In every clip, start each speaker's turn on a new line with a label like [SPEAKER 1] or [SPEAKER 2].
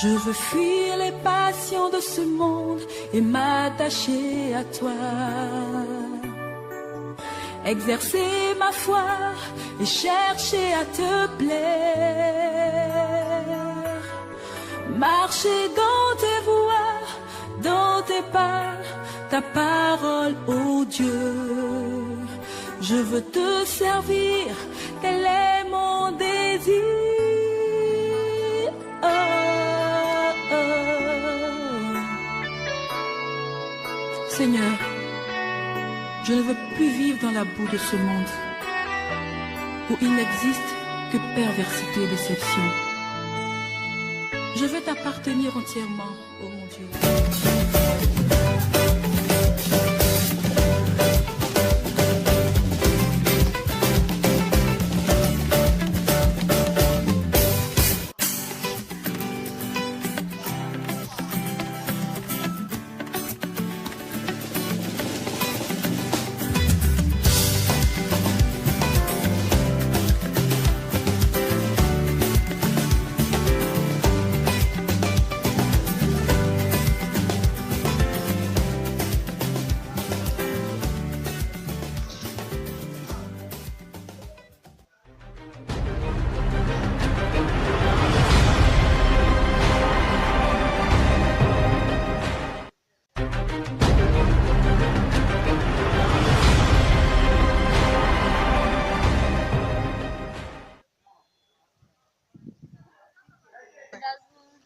[SPEAKER 1] Je veux fuir les passions de ce monde et m'attacher à toi. Exercer ma foi et chercher à te plaire. Marcher dans tes voies, dans tes pas, ta parole, ô Dieu. Je veux te servir, tel est mon désir. Oh, oh. Seigneur, je ne veux plus vivre dans la boue de ce monde où il n'existe que perversité et déception. Je veux t'appartenir entièrement, ô mon Dieu.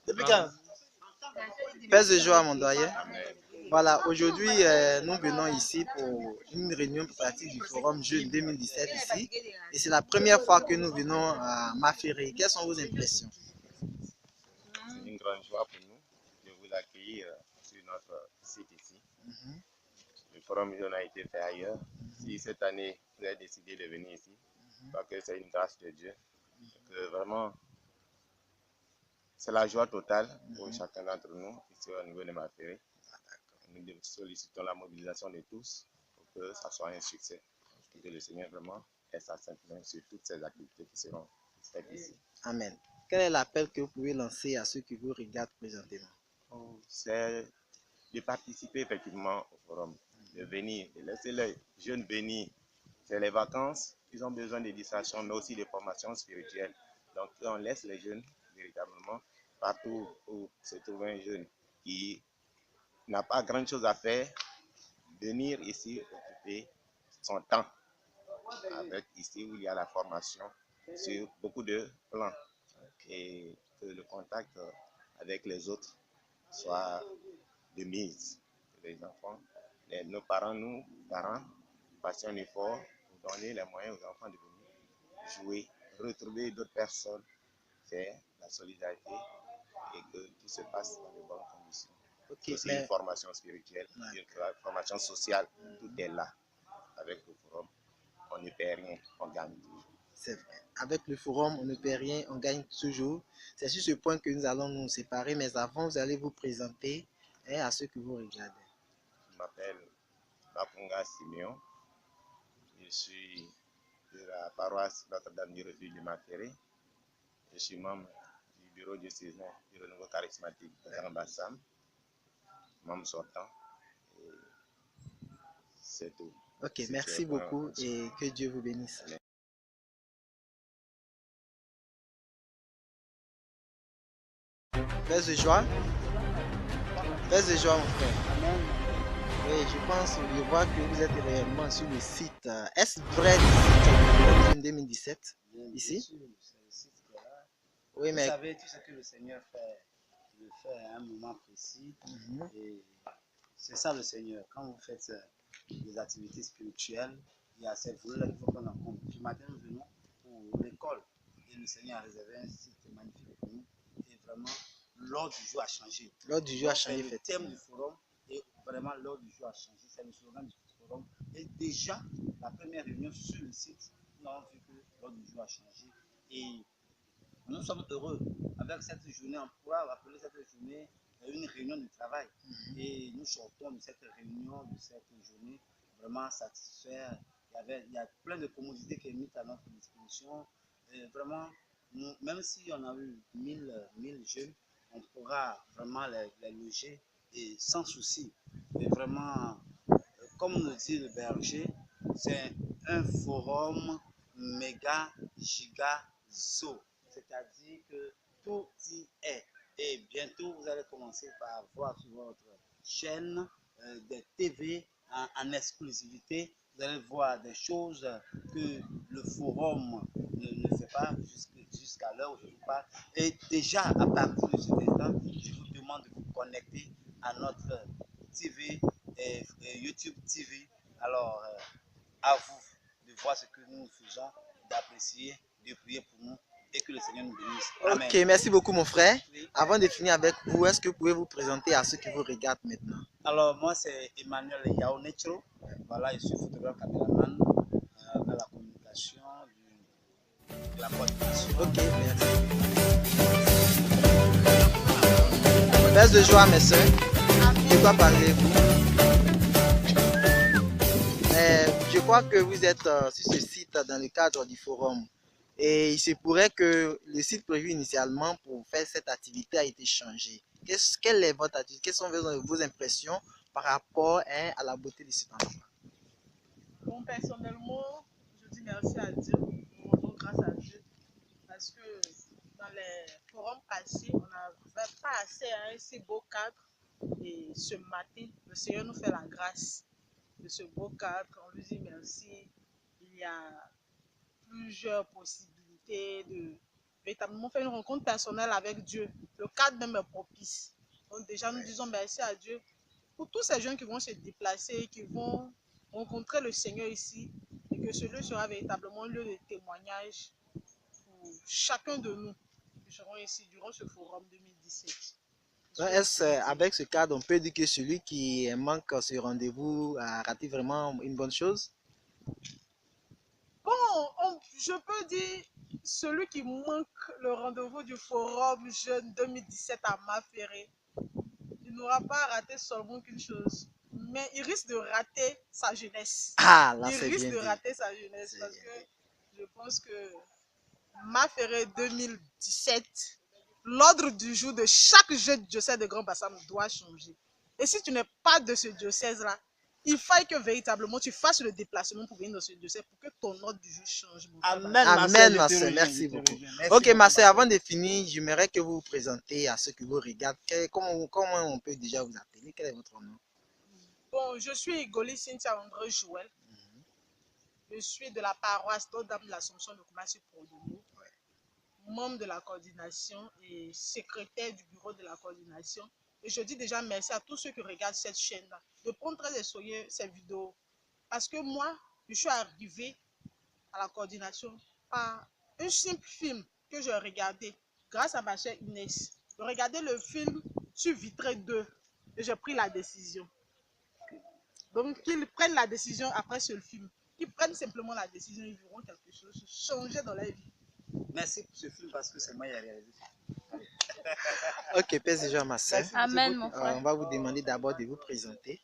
[SPEAKER 2] Depuis quand? Paix de joie, mon doyen. Voilà, aujourd'hui, nous venons ici pour une réunion pratique du Forum Jeune 2017 ici. Et c'est la première fois que nous venons à Maféré. Quelles sont vos impressions?
[SPEAKER 3] C'est une grande joie pour nous de vous accueillir sur notre site ici. Le Forum Jeune a été fait ailleurs. Si cette année, vous avez décidé de venir ici, parce que c'est une grâce de Dieu. Que vraiment, c'est la joie totale pour chacun d'entre nous ici au niveau de Maféré. Nous sollicitons la mobilisation de tous pour que ça soit un succès. Que le Seigneur vraiment ait sa sainte main sur toutes ces activités qui seront faites ici.
[SPEAKER 2] Amen. Quel est l'appel que vous pouvez lancer à ceux qui vous regardent présentement?
[SPEAKER 3] C'est de participer effectivement au forum, de venir, de laisser les jeunes venir. C'est les vacances, ils ont besoin de distractions, mais aussi de formation spirituelle. Donc on laisse les jeunes véritablement partout où se trouve un jeune qui n'a pas grand chose à faire, venir ici occuper son temps. Avec ici où il y a la formation sur beaucoup de plans et que le contact avec les autres soit de mise. Les enfants, nos parents, nous, parents, passions un effort pour donner les moyens aux enfants de venir jouer, retrouver d'autres personnes, faire la solidarité et que tout se passe dans de bonnes conditions.
[SPEAKER 2] Okay,
[SPEAKER 3] c'est une formation spirituelle, une formation sociale, tout est là. Avec le forum, on ne perd rien, on gagne toujours.
[SPEAKER 2] C'est vrai. Avec le forum, on ne perd rien, on gagne toujours. C'est sur ce point que nous allons nous séparer, mais avant, vous allez vous présenter à ceux que vous regardez.
[SPEAKER 3] Je m'appelle Bapunga Simeon. Je suis de la paroisse Notre-Dame du Refuge de Maféré. Je suis membre du bureau diocésain du renouveau charismatique de Bassam, membre sortant. Et c'est tout.
[SPEAKER 2] Ok, merci beaucoup et que Dieu vous bénisse. Paix de joie. Paix de joie, mon frère. Oui, je pense, je vois que vous êtes réellement sur le site. Est-ce vrai le site 2017 ici?
[SPEAKER 4] C'est le site qui est là.
[SPEAKER 2] Oui, mais
[SPEAKER 4] vous savez, tout ce que le Seigneur fait, il le fait à un moment précis. Et c'est ça le Seigneur. Quand vous faites des activités spirituelles, il y a cette volée-là qu'il faut prendre en compte. Ce matin, nous venons pour l'école. Et le Seigneur a réservé un site magnifique pour nous. Et vraiment, l'ordre du jour a changé.
[SPEAKER 2] L'ordre du jour a changé,
[SPEAKER 4] le thème du forum. Et vraiment, l'ordre du jour a changé. C'est le slogan du forum. Et déjà, la première réunion sur le site, nous avons vu que l'ordre du jour a changé. Et nous sommes heureux avec cette journée. On pourra appeler cette journée une réunion de travail. Et nous sortons de cette réunion, de cette journée, vraiment satisfaits. Il y a plein de commodités qui sont mises à notre disposition. Et vraiment, même si on a eu 1000 jeunes, on pourra vraiment les loger et sans souci. Et vraiment, comme nous dit le berger, c'est un forum méga giga zoo. C'est-à-dire que tout y est. Et bientôt, vous allez commencer par voir sur votre chaîne des TV en exclusivité. Vous allez voir des choses que le forum ne fait pas jusqu'à l'heure où je vous parle. Et déjà, à partir de cet instant, je vous demande de vous connecter à notre TV et YouTube TV. Alors, à vous de voir ce que nous faisons, d'apprécier, de prier pour nous et que le Seigneur nous bénisse. Amen.
[SPEAKER 2] Ok, merci beaucoup mon frère. Avant de finir avec vous, est-ce que vous pouvez vous présenter à ceux qui vous regardent maintenant?
[SPEAKER 4] Alors, moi, c'est Emmanuel Yao Necho. Voilà, je suis photographe caméraman à la communication de la coordination.
[SPEAKER 2] Ok, merci. Belle de joie, mes soeurs. De quoi parlez-vous? Je crois que vous êtes sur ce site dans le cadre du forum. Et il se pourrait que le site prévu initialement pour faire cette activité a été changé. Quelle est votre attitude? Quelles sont vos impressions par rapport à la beauté de cet endroit?
[SPEAKER 5] Bon, personnellement, je dis merci à Dieu, nous rendons grâce à Dieu, parce que dans les forums passés, on n'avait pas accès à un si beau cadre. Et ce matin, le Seigneur nous fait la grâce de ce beau cadre. On lui dit merci. Il y a plusieurs possibilités de véritablement faire une rencontre personnelle avec Dieu. Le cadre même est propice. Donc déjà, nous disons merci à Dieu pour tous ces jeunes qui vont se déplacer, qui vont rencontrer le Seigneur ici, et que ce lieu sera véritablement un lieu de témoignage pour chacun de nous qui seront ici durant ce forum 2017.
[SPEAKER 2] Est-ce avec ce cadre, on peut dire que celui qui manque ce rendez-vous a raté vraiment une bonne chose?
[SPEAKER 5] Bon, je peux dire, celui qui manque le rendez-vous du forum jeune 2017 à Maféré, il n'aura pas raté seulement qu'une chose, mais il risque de rater sa jeunesse.
[SPEAKER 2] Ah, là,
[SPEAKER 5] Il
[SPEAKER 2] c'est
[SPEAKER 5] risque
[SPEAKER 2] bien
[SPEAKER 5] de
[SPEAKER 2] dit.
[SPEAKER 5] rater sa jeunesse parce que je pense que Maféré 2017, l'ordre du jour de chaque jeune diocèse de Grand Bassam doit changer. Et si tu n'es pas de ce diocèse-là, il faut que véritablement tu fasses le déplacement pour venir dans ce diocèse pour que ton ordre du jour change.
[SPEAKER 4] Amen,
[SPEAKER 2] Amen, ma soeur, merci beaucoup. Ok, ma soeur, avant de finir, j'aimerais que vous vous présentez à ceux qui vous regardent. Comment on peut déjà vous appeler? Quel est votre nom?
[SPEAKER 5] Bon, je suis Igoli Cynthia André Joël. Je suis de la paroisse Notre-Dame de l'Assomption de Koumassi Prodemo, membre de la coordination et secrétaire du bureau de la coordination. Et je dis déjà merci à tous ceux qui regardent cette chaîne-là de prendre très sérieux ces vidéos. Parce que moi, je suis arrivée à la coordination par un simple film que j'ai regardé grâce à ma chère Inès. J'ai regardé le film sur Vitré 2 et j'ai pris la décision. Donc qu'ils prennent la décision après ce film. Qu'ils prennent simplement la décision, ils verront quelque chose changer dans leur vie.
[SPEAKER 4] Merci pour ce film parce que c'est moi qui ai réalisé.
[SPEAKER 2] Ok, pèse déjà ma soeur.
[SPEAKER 6] Amen, mon frère.
[SPEAKER 2] On va vous demander d'abord de vous présenter.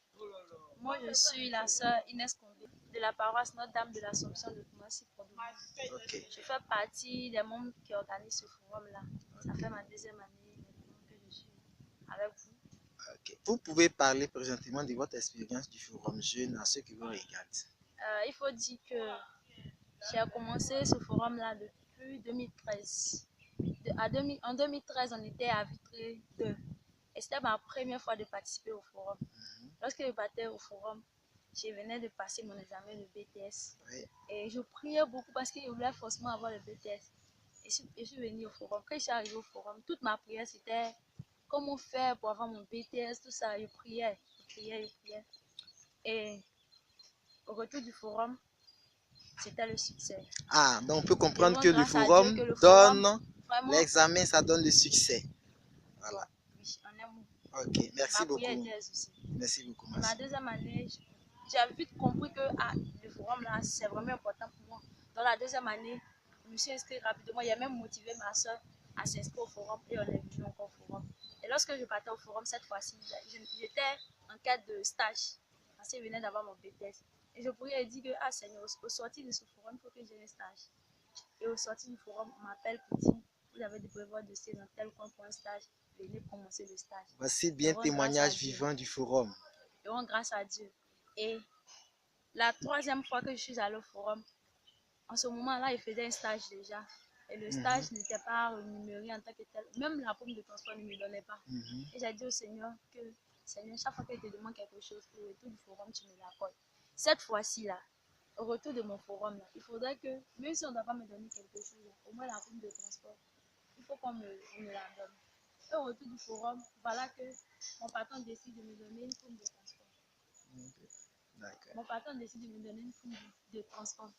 [SPEAKER 6] Moi, je suis la sœur Inès Condé de la paroisse Notre-Dame de l'Assomption de Koumassi Prodemo.
[SPEAKER 2] Ok.
[SPEAKER 6] Je fais partie des membres qui organisent ce forum-là. Ça fait ma deuxième année maintenant que je suis avec vous.
[SPEAKER 2] Ok. Vous pouvez parler présentement de votre expérience du forum jeune à ceux qui vous regardent.
[SPEAKER 6] Il faut dire que j'ai commencé ce forum-là depuis 2013. En 2013, on était à Vitré 2. Et c'était ma première fois de participer au forum. Lorsque je partais au forum, je venais de passer mon examen de BTS.
[SPEAKER 2] Oui.
[SPEAKER 6] Et je priais beaucoup parce que je voulais forcément avoir le BTS. Et je suis venue au forum. Quand je suis arrivée au forum, toute ma prière, c'était comment faire pour avoir mon BTS, tout ça. Je priais. Et au retour du forum, c'était le succès.
[SPEAKER 2] Ah, donc on peut comprendre
[SPEAKER 6] Devant
[SPEAKER 2] que le
[SPEAKER 6] grâce à Dieu
[SPEAKER 2] forum
[SPEAKER 6] que le
[SPEAKER 2] donne
[SPEAKER 6] forum, vraiment,
[SPEAKER 2] l'examen, ça donne le succès. Voilà.
[SPEAKER 6] oui, on aime.
[SPEAKER 2] Ok, merci
[SPEAKER 6] Ma prière
[SPEAKER 2] beaucoup.
[SPEAKER 6] était exaucée.
[SPEAKER 2] Merci beaucoup, ma
[SPEAKER 6] Ma
[SPEAKER 2] soeur.
[SPEAKER 6] deuxième année, j'ai vite compris que le forum là, c'est vraiment important pour moi. Dans la deuxième année, je me suis inscrite rapidement. Il a même motivé ma soeur à s'inscrire au forum et on est venu encore au forum. Et lorsque je partais au forum cette fois-ci, j'étais en cadre de stage parce que je venais d'avoir mon BTS. Et je priais et dit que, Seigneur, au sortir de ce forum, il faut que j'ai un stage. Et au sortir du forum, on m'appelle pour dire, vous avez des prévois de séjour dans tel coin pour un stage. venir commencer le stage.
[SPEAKER 2] Voici bien
[SPEAKER 6] Nous rendons
[SPEAKER 2] témoignage
[SPEAKER 6] grâce à Dieu.
[SPEAKER 2] vivant du forum.
[SPEAKER 6] Nous rendons grâce à Dieu. Et la 3e fois que je suis allée au forum, en ce moment-là, il faisait un stage déjà. Et le stage n'était pas rémunéré en tant que tel. Même la prime de transport ne me donnait pas. Et j'ai dit au Seigneur que, Seigneur, chaque fois que je te demande quelque chose, le retour du forum, tu me l'accordes. Cette fois-ci-là, au retour de mon forum, là, il faudrait que, même si on ne doit pas me donner quelque chose, là, au moins la prime de transport, il faut qu'on me la donne. Et au retour du forum, voilà que mon patron décide de me donner une prime de transport.
[SPEAKER 2] D'accord.
[SPEAKER 6] Mon patron décide de me donner une prime de transport.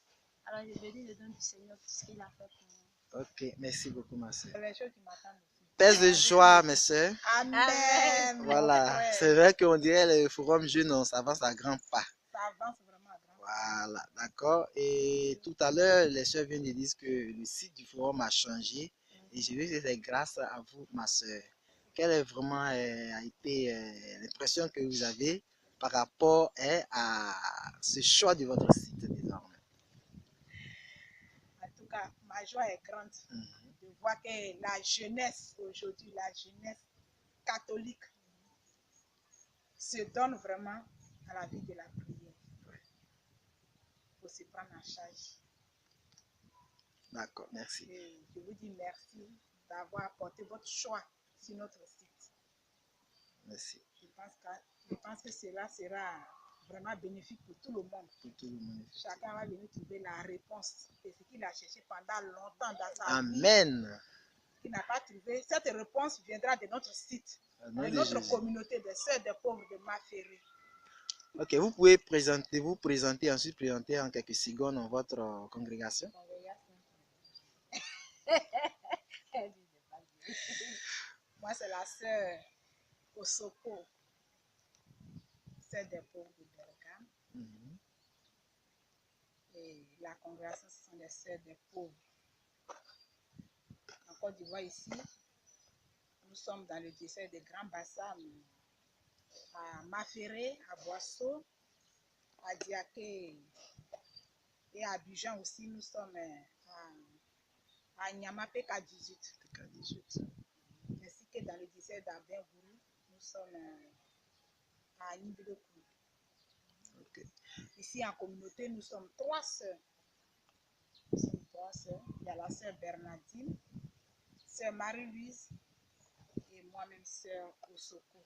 [SPEAKER 6] Alors je bénis le don du Seigneur, tout ce qu'il a fait pour moi.
[SPEAKER 2] Ok, merci beaucoup, ma soeur.
[SPEAKER 5] Les choses qui m'attendent aussi.
[SPEAKER 2] Pèse de joie, mes soeurs.
[SPEAKER 5] Amen.
[SPEAKER 2] Voilà, c'est vrai qu'on dirait le forum jeune, on s'avance à grands pas.
[SPEAKER 5] Ça avance vraiment à grand.
[SPEAKER 2] Voilà, d'accord. Et tout à l'heure, les soeurs viennent de dire que le site du forum a changé. Et je veux que c'est grâce à vous, ma soeur. Quelle est vraiment a été l'impression que vous avez par rapport à ce choix de votre site désormais?
[SPEAKER 5] En tout cas, ma joie est grande de voir que la jeunesse aujourd'hui, la jeunesse catholique, se donne vraiment à la vie de la prière. Pour se prendre en charge.
[SPEAKER 2] D'accord, merci.
[SPEAKER 5] Et je vous dis merci d'avoir apporté votre choix sur notre site.
[SPEAKER 2] Merci.
[SPEAKER 5] Je pense que cela sera vraiment bénéfique pour tout le monde.
[SPEAKER 2] Pour tout le monde.
[SPEAKER 5] Chacun va venir trouver la réponse de ce qu'il a cherché pendant longtemps dans sa vie.
[SPEAKER 2] Amen.
[SPEAKER 5] Il n'a pas trouvé. Cette réponse viendra de notre site, de
[SPEAKER 2] De
[SPEAKER 5] notre
[SPEAKER 2] Jésus.
[SPEAKER 5] communauté des sœurs des pauvres de Maféré.
[SPEAKER 2] Ok, vous pouvez vous présenter, ensuite présenter en quelques secondes dans votre congrégation.
[SPEAKER 5] Moi, c'est la sœur Osoko, sœur des pauvres de Bergame. Et la congrégation, ce sont les sœurs des pauvres. En Côte d'Ivoire, ici, nous sommes dans le diocèse de Grand Bassam, à Maféré, à Boisseau, à Diaké et à Abidjan aussi. Nous sommes à Nyamapé, K18. Ainsi que dans le diocèse d'Abin-Gourou, nous sommes à Nibilokou. Ici en communauté, nous sommes 3 sœurs. Nous sommes 3 sœurs. Il y a la sœur Bernardine, sœur Marie-Louise et moi-même sœur Osoko.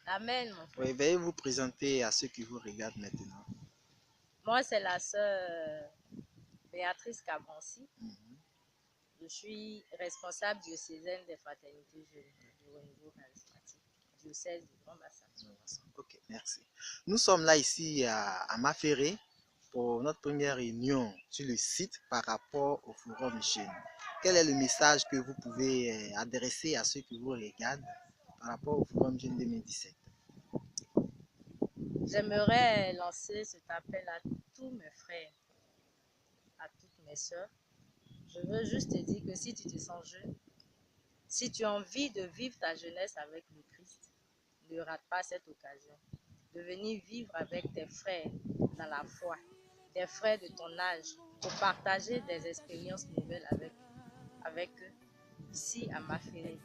[SPEAKER 6] Amen, mon frère.
[SPEAKER 2] Oui, veuillez vous présenter à ceux qui vous regardent maintenant.
[SPEAKER 6] Moi, c'est la sœur Béatrice Cabrancy. Je suis responsable diocésaine des fraternités jeunes du renouveau charismatique, diocèse du Grand Bassin.
[SPEAKER 2] Ok, merci. Nous sommes là ici à Maféré pour notre première réunion sur le site par rapport au forum jeune. Quel est le message que vous pouvez adresser à ceux qui vous regardent par rapport au forum jeune 2017?
[SPEAKER 6] J'aimerais lancer cet appel à tous mes frères, à toutes mes sœurs. Je veux juste te dire que si tu te sens jeune, si tu as envie de vivre ta jeunesse avec le Christ, ne rate pas cette occasion de venir vivre avec tes frères dans la foi, des frères de ton âge, pour partager des expériences nouvelles avec eux, ici à Maféré,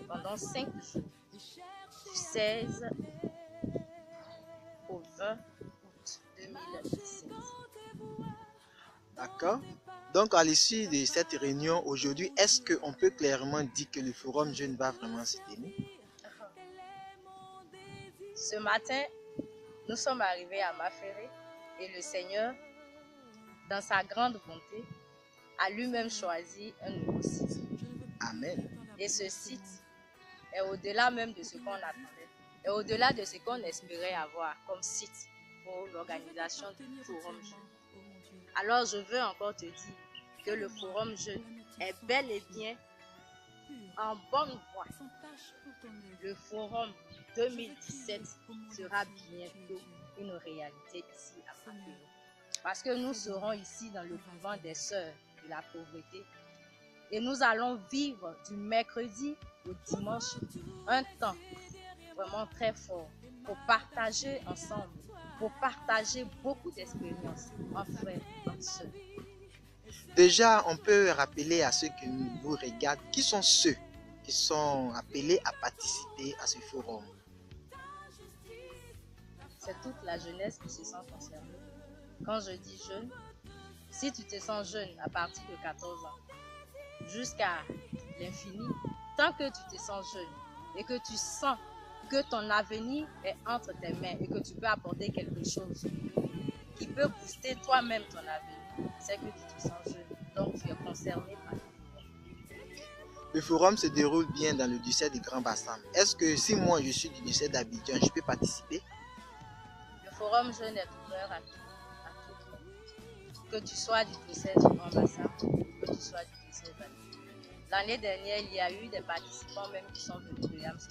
[SPEAKER 6] pendant 5 jours, du 16 au 20 août 2017.
[SPEAKER 2] D'accord. Donc, à l'issue de cette réunion aujourd'hui, est-ce qu'on peut clairement dire que le forum jeune va vraiment se tenir?
[SPEAKER 6] Ce matin, nous sommes arrivés à Maféré et le Seigneur, dans sa grande bonté, a lui-même choisi un nouveau site.
[SPEAKER 2] Amen.
[SPEAKER 6] Et ce site est au-delà même de ce qu'on attendait, et au-delà de ce qu'on espérait avoir comme site pour l'organisation du forum jeune. Alors je veux encore te dire que le forum jeune est bel et bien en bonne voie. Le forum 2017 sera bientôt une réalité ici à Maféré. Parce que nous serons ici dans le couvent des sœurs de la pauvreté. Et nous allons vivre du mercredi au dimanche un temps vraiment très fort pour partager ensemble, pour partager beaucoup d'expériences en frères, en sœurs.
[SPEAKER 2] Déjà, on peut rappeler à ceux qui nous regardent qui sont ceux qui sont appelés à participer à ce forum.
[SPEAKER 6] C'est toute la jeunesse qui se sent concernée. Quand je dis jeune, si tu te sens jeune à partir de 14 ans jusqu'à l'infini, tant que tu te sens jeune et que tu sens que ton avenir est entre tes mains et que tu peux apporter quelque chose qui peut booster toi-même ton avenir, c'est que tu te sens jeune. Donc tu es concerné par le forum.
[SPEAKER 2] Le forum se déroule bien dans le diocèse de Grand Bassam. Est-ce que si moi je suis du diocèse d'Abidjan, je peux participer?
[SPEAKER 6] Le forum jeune est ouvert à tout le monde. Que tu sois du diocèse de Grand Bassam, que tu sois du diocèse d'Abidjan. L'année dernière, il y a eu des participants même qui sont venus de Yamsi.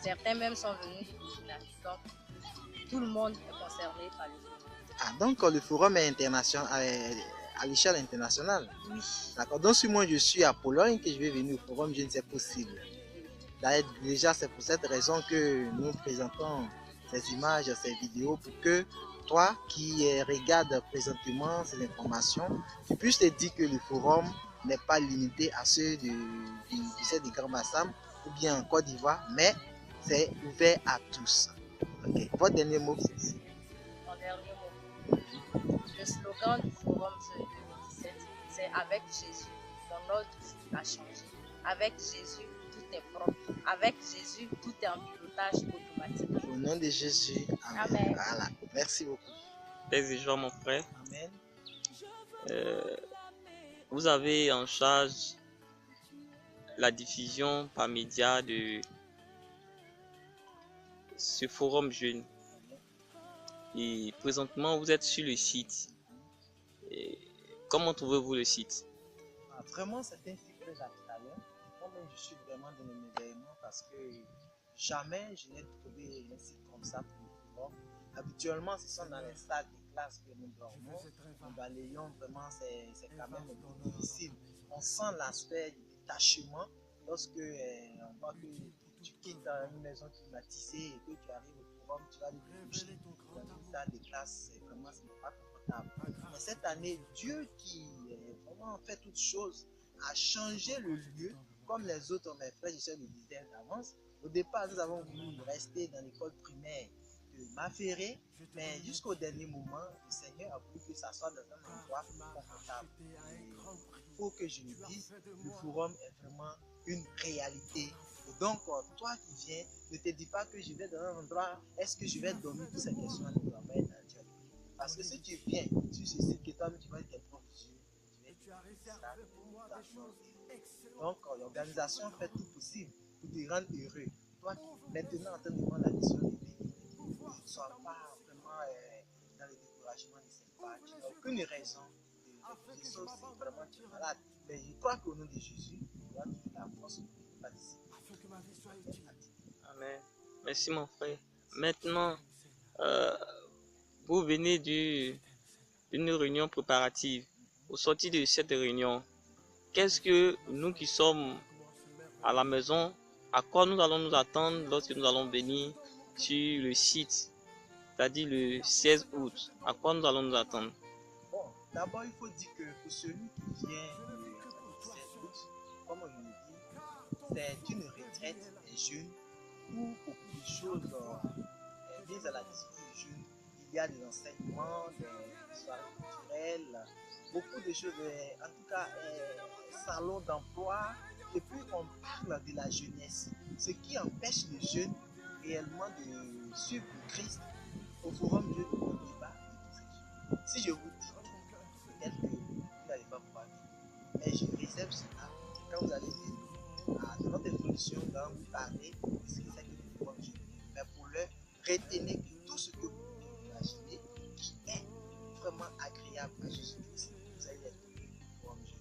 [SPEAKER 6] Certains même sont venus du Burkina. Donc, tout le monde est concerné par le forum.
[SPEAKER 2] Ah, donc le forum est international, à l'échelle internationale.
[SPEAKER 6] Oui.
[SPEAKER 2] D'accord. Donc si moi je suis à Pologne que je vais venir au forum, je ne sais possible. Déjà, c'est pour cette raison que nous présentons ces images, ces vidéos pour que toi qui regardes présentement ces informations, tu puisses te dire que le forum n'est pas limité à ceux du Grand Bassam ou bien en Côte d'Ivoire, mais c'est ouvert à tous. Okay. Votre dernier mot, c'est
[SPEAKER 6] Mon dernier mot. Le slogan du forum Jeune 2017, c'est avec Jésus, mon ordre a changé. Avec Jésus, tout est propre. Avec Jésus, tout est en pilotage automatique.
[SPEAKER 2] Au nom de Jésus, amen.
[SPEAKER 6] Amen.
[SPEAKER 2] Voilà. Merci beaucoup.
[SPEAKER 7] Père et joie, mon frère.
[SPEAKER 2] Amen.
[SPEAKER 7] Vous avez en charge la diffusion par médias de ce forum jeune. Et présentement, vous êtes sur le site. Et comment trouvez-vous le site?
[SPEAKER 2] Vraiment, c'est un site très agréable. Moi-même, je suis vraiment dans l'émerveillement parce que jamais je n'ai trouvé un site comme ça pour le forum. Habituellement, ce sont dans les salles de classe que nous dormons. Nous balayons vraiment, c'est quand même un peu difficile. On sent l'aspect du détachement lorsque on voit que tu quittes une maison climatisée et que tu arrives au forum, tu vas aller te coucher dans une salle de classe, vraiment, ce n'est pas confortable. Mais cette année, Dieu qui vraiment fait toutes choses a changé le lieu, comme les autres, mes frères et sœurs le disaient d'avance. Au départ, nous avons voulu rester dans l'école primaire de Maféré, mais jusqu'au dernier moment, le Seigneur a voulu que ça soit dans un endroit confortable. Il faut que je le dise, le forum est vraiment une réalité. Et donc, toi qui viens, ne te dis pas que je vais dans un endroit, est-ce que je vais dormir? Toutes ces questions ne doivent pas être dans Dieu. Parce que si tu viens sur ce site que toi, tu vas être tes propres yeux, tu vas être ça. Donc, l'organisation fait tout possible pour te rendre heureux. Toi qui maintenant en train de prendre la décision de venir, ne sois pas vraiment dans le découragement de cette part. Tu n'as aucune raison de refuser, sauf si vraiment tu es malade. Mais je crois qu'au nom de Jésus, tu dois trouver la force pour participer.
[SPEAKER 7] Amen. Merci mon frère. Maintenant, vous venez d'une réunion préparative. Au sortir de cette réunion, qu'est-ce que nous qui sommes à la maison, à quoi nous allons nous attendre lorsque nous allons venir sur le site, c'est-à-dire le 16 août? À quoi nous allons nous attendre?
[SPEAKER 2] Bon, d'abord, il faut dire que pour celui qui vient le 16 août, comme je le dis, c'est une retraite des jeunes où beaucoup de choses mises à la disposition des jeunes. Il y a des enseignements, des soirées culturelles, beaucoup de choses, en tout cas, salons d'emploi. Et puis on parle de la jeunesse, ce qui empêche les jeunes réellement de suivre Christ. Au forum jeune, on débat de tous ces choses. Si je vous dis, peut-être que vous n'allez pas pouvoir venir, mais je réserve cela quand vous allez venir à notre introduction, quand vous parlez de ce que c'est que le forum jeune. Mais pour l'heure, retenez que tout ce que vous pouvez imaginer qui est vraiment agréable à Jésus-Christ, vous allez être au forum jeune.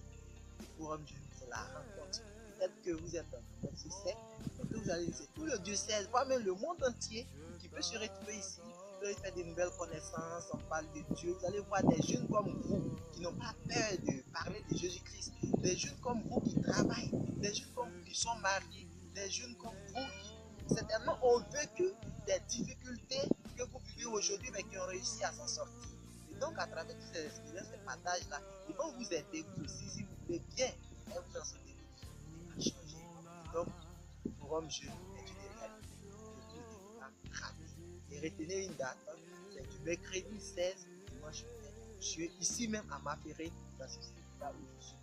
[SPEAKER 2] Le forum jeune, c'est la rencontre. Peut-être que vous êtes en succès, mais que vous allez visiter tout le diocèse, voire même le monde entier qui peut se retrouver ici. Vous allez faire de nouvelles connaissances, on parle de Dieu. Vous allez voir des jeunes comme vous qui n'ont pas peur de parler de Jésus-Christ. Des jeunes comme vous qui travaillent, des jeunes comme vous qui sont mariés, des jeunes comme vous qui certainement ont vécu des difficultés que vous vivez aujourd'hui mais qui ont réussi à s'en sortir. Et Donc, à travers toutes ces expériences, ces partages-là, ils vont vous aider, vous aussi, si vous voulez bien vous en sortir à changer. Donc, le forum jeune est une réalité. Le cours gratuit. Et retenez une date, c'est du mercredi 16 dimanche 1. Je suis ici même à Mapéré, dans ce site-là où je suis.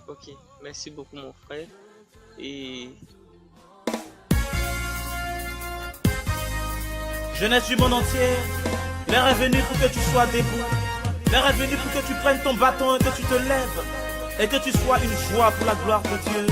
[SPEAKER 7] Ok, merci beaucoup mon frère. Et
[SPEAKER 8] jeunesse du monde entier, l'heure est venue pour que tu sois debout. L'heure est venue pour que tu prennes ton bâton et que tu te lèves. Et que tu sois une joie pour la gloire de Dieu.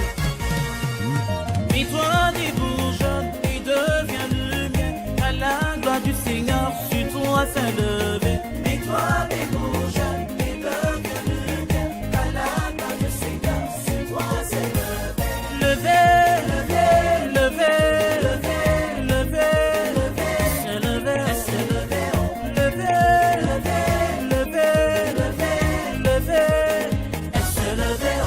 [SPEAKER 8] Mets-toi debout, jeune, et deviens lumière. À la gloire du Seigneur, sur toi s'élever. Mets-toi debout, jeune, et deviens lumière. À la gloire du Seigneur, sur toi s'élever. Levez, levez, levez, levez, levez, levez, se lever, se lever, lever, lever, lever, lever, lever, et se lever.